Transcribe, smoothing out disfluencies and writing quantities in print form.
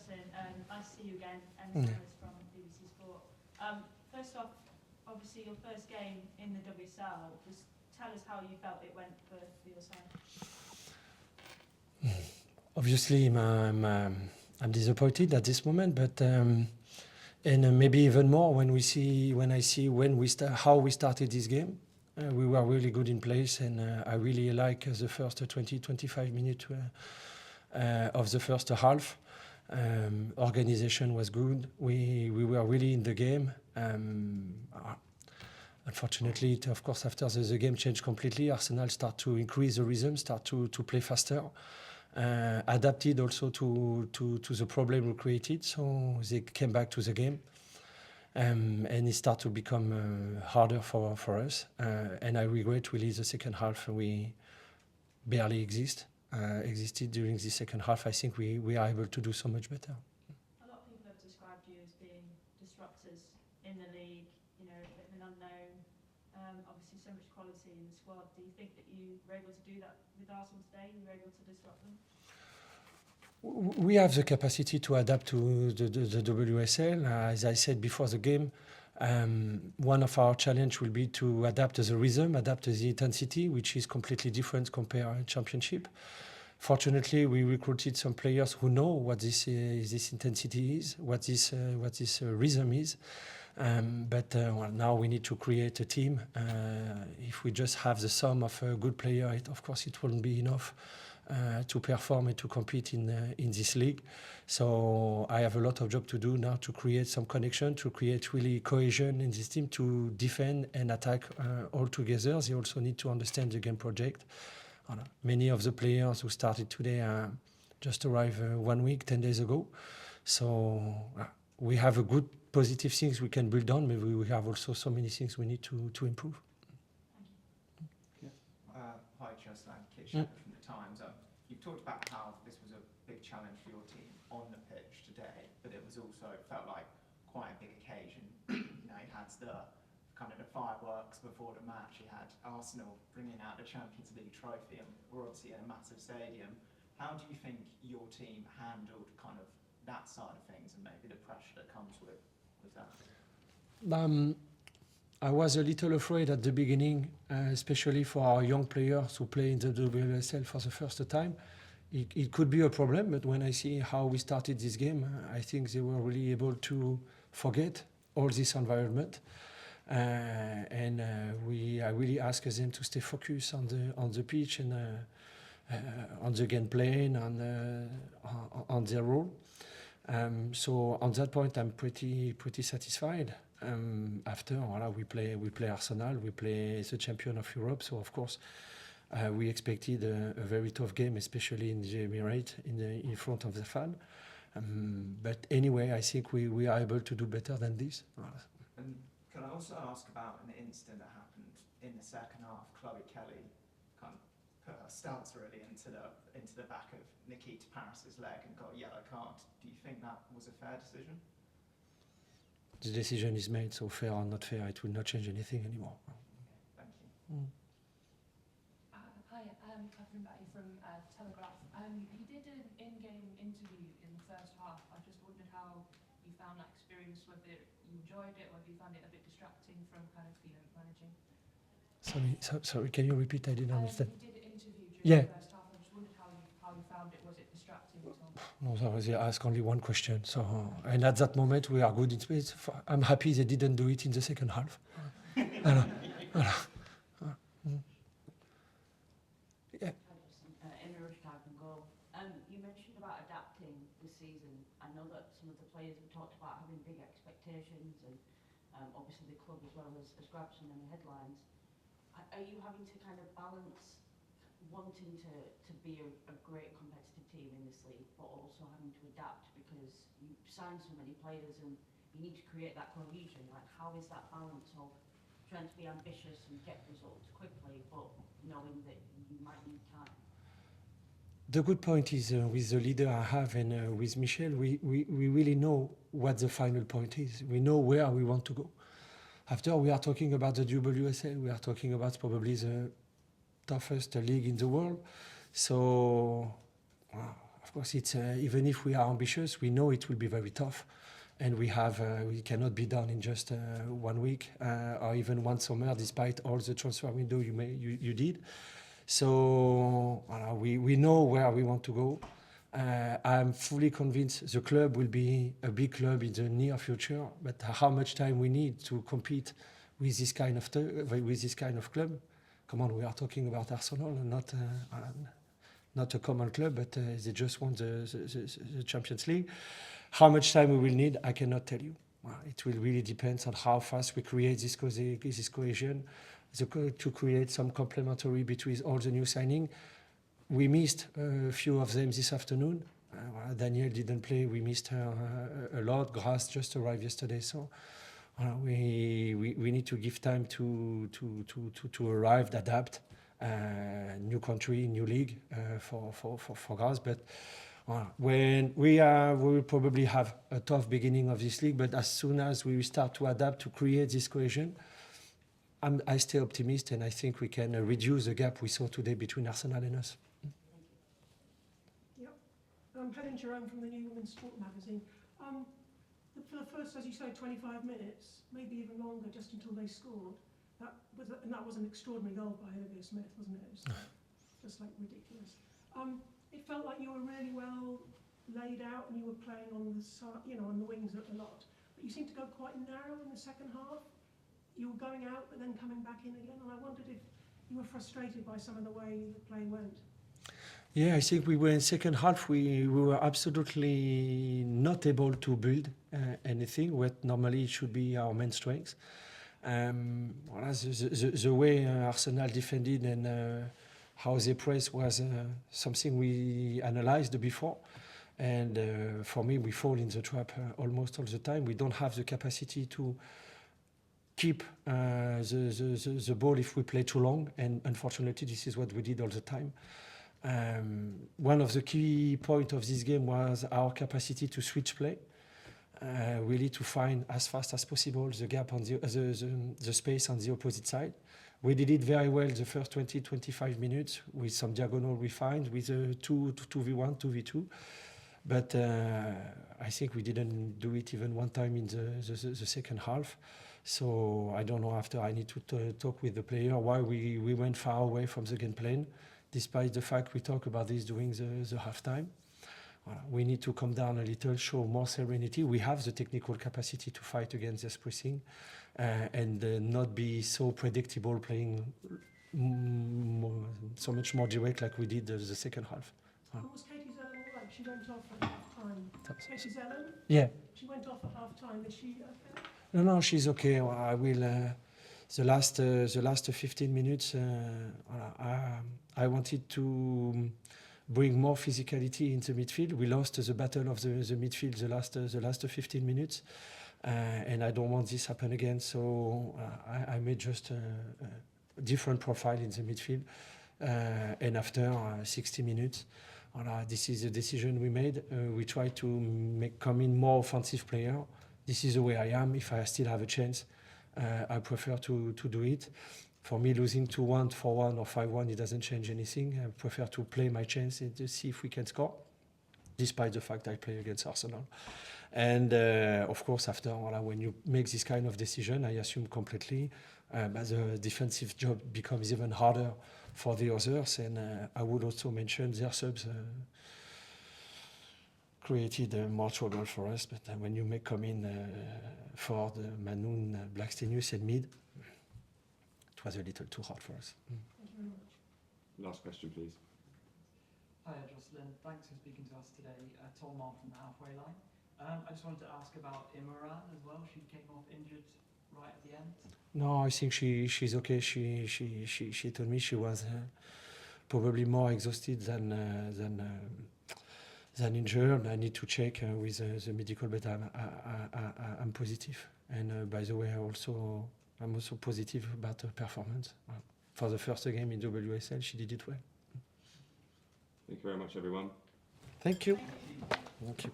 Jocelyn. Nice to see you again, and Lionesses from BBC Sport. First off, obviously your first game in the WSL. Just tell us how you felt it went for your side. Obviously, I'm disappointed at this moment, but and maybe even more when I see how we started this game. We were really good in place, and I really like the first 20-25 minutes of the first half. Organization was good. We were really in the game. Unfortunately, of course, after the game changed completely, Arsenal start to increase the rhythm, start to play faster. Adapted also to the problem we created, so they came back to the game. And it started to become harder for us. And I regret really the second half we barely existed during the second half. I think we are able to do so much better. A lot of people have described you as being disruptors in the league, you know, a bit of an unknown. Obviously so much quality in the squad. Do you think that you were able to do that with Arsenal today? You were able to disrupt them? We have the capacity to adapt to the WSL. As I said before the game, one of our challenge will be to adapt to the rhythm, adapt to the intensity, which is completely different compared to Championship. Fortunately, we recruited some players who know what this intensity is, what this rhythm is. But now we need to create a team. If we just have the sum of a good player, of course it won't be enough to perform and to compete in this league. So I have a lot of job to do now to create some connection, to create really cohesion in this team, to defend and attack all together. They also need to understand the game project. Many of the players who started today just arrived 1 week, 10 days ago. So we have a good positive things we can build on. Maybe we have also so many things we need to improve. Hi, Jocelyn. Kit Shepherd from the Times. You've talked about how this was a big challenge for your team on the pitch today, but it was also felt like quite a big occasion. You had the kind of the fireworks before the match. You had Arsenal bringing out the Champions League trophy, and we're obviously in a massive stadium. How do you think your team handled kind of that side of things and maybe the pressure that comes with that? I was a little afraid at the beginning, especially for our young players who play in the WSL for the first time. It could be a problem, but when I see how we started this game, I think they were really able to forget all this environment. And I really ask them to stay focused on the pitch and on the game plan, on their role. So on that point, I'm pretty satisfied. After we play Arsenal, we play the champion of Europe. So of course, we expected a very tough game, especially in the Emirates, in front of the fan. But anyway, I think we are able to do better than this. And can I also ask about an incident that happened in the second half? Chloe Kelly kind of put her stance really into the back of Nikita Parris's leg and got a yellow card. Do you think that was a fair decision? The decision is made, so fair or not fair, it will not change anything anymore. Thank you. Hi, Catherine Batty from Telegraph. You did an in-game interview in the first half. I just wondered how you found that experience, whether you enjoyed it, whether you found it a bit distracting from kind of managing. Sorry, can you repeat? I didn't understand. You did an interview during the first half. I just wondered how you found it. Was it distracting at all? No, they asked only one question. So, and at that moment, we are good in space. I'm happy they didn't do it in the second half. Yeah. In the rush time and goal. You mentioned about adapting this season. I know that some of the players have talked about having big expectations, and obviously the club as well has grabbed so many headlines. Are you having to kind of balance wanting to be a great competitive team in this league, but also having to adapt because you signed so many players and you need to create that cohesion? Like, how is that balance of trying to be ambitious and get results quickly, but knowing that you might need time? The good point is with the leader I have and with Michel, we really know what the final point is. We know where we want to go. After we are talking about the WSL, we are talking about probably the toughest league in the world. So of course, it's even if we are ambitious, we know it will be very tough, and we cannot be done in just 1 week or even one summer, despite all the transfer window you did. So we know where we want to go. I'm fully convinced the club will be a big club in the near future, but how much time we need to compete with this kind of club? Come on, we are talking about Arsenal, not a common club, but they just won the Champions League. How much time we will need, I cannot tell you. It will really depend on how fast we create this cohesion, to create some complementary between all the new signing. We missed a few of them this afternoon. Danielle didn't play. We missed her a lot. Grace just arrived yesterday, so we need to give time to arrive, adapt. New country, new league for Grace, but when we will probably have a tough beginning of this league. But as soon as we start to adapt to create this cohesion, I stay optimistic, and I think we can reduce the gap we saw today between Arsenal and us. Helen Jerome from the New Women's Sport magazine. For the first, as you say, 25 minutes, maybe even longer, just until they scored, that was an extraordinary goal by Olivia Smith, wasn't it? It was just like ridiculous. It felt like you were really well laid out, and you were playing on the side, on the wings a lot. But you seemed to go quite narrow in the second half. You were going out, but then coming back in again. And I wondered if you were frustrated by some of the way the play went. Yeah, I think we were in second half. We were absolutely not able to build anything, what normally should be our main strength. The way Arsenal defended and how they pressed was something we analyzed before. And for me, we fall in the trap almost all the time. We don't have the capacity to keep the ball if we play too long. And unfortunately, this is what we did all the time. One of the key points of this game was our capacity to switch play, really to find as fast as possible the gap on the space on the opposite side. We did it very well the first 20-25 minutes with some diagonal refined with a 2v1, 2v2. But I think we didn't do it even one time in the second half. So I don't know, after I need to talk with the player why we went far away from the game plan, despite the fact we talk about this during the halftime. We need to come down a little, show more serenity. We have the technical capacity to fight against this pressing and not be so predictable, playing so much more direct like we did the second half. Was Katie Zellen all right? She went off at half-time. Katie Zellen? Yeah. She went off at half-time. Is she okay? No, she's okay. I will... The last 15 minutes, I wanted to bring more physicality in the midfield. We lost the battle of the midfield the last 15 minutes, and I don't want this happen again. So I made just a different profile in the midfield. And after 60 minutes, this is the decision we made. We try to come in more offensive player. This is the way I am. If I still have a chance, I prefer to do it. For me, losing 2-1, 4-1 or 5-1, it doesn't change anything. I prefer to play my chance and to see if we can score, despite the fact I play against Arsenal. And of course, after, when you make this kind of decision, I assume completely, but the defensive job becomes even harder for the others. And I would also mention their subs created more trouble for us. But when you come in Ford, Manoun, Blackstenius and mid, it was a little too hard for us. Thank you very much. Last question, please. Hi, Jocelyn. Thanks for speaking to us today. Tom Marr from the Halfway Line. I just wanted to ask about Imran as well. She came off injured right at the end. No, I think she's okay. She told me she was probably more exhausted than injured. I need to check with the medical, but I'm positive. And by the way, I'm also positive about her performance. For the first game in WSL, she did it well. Thank you very much, everyone. Thank you. Thank you.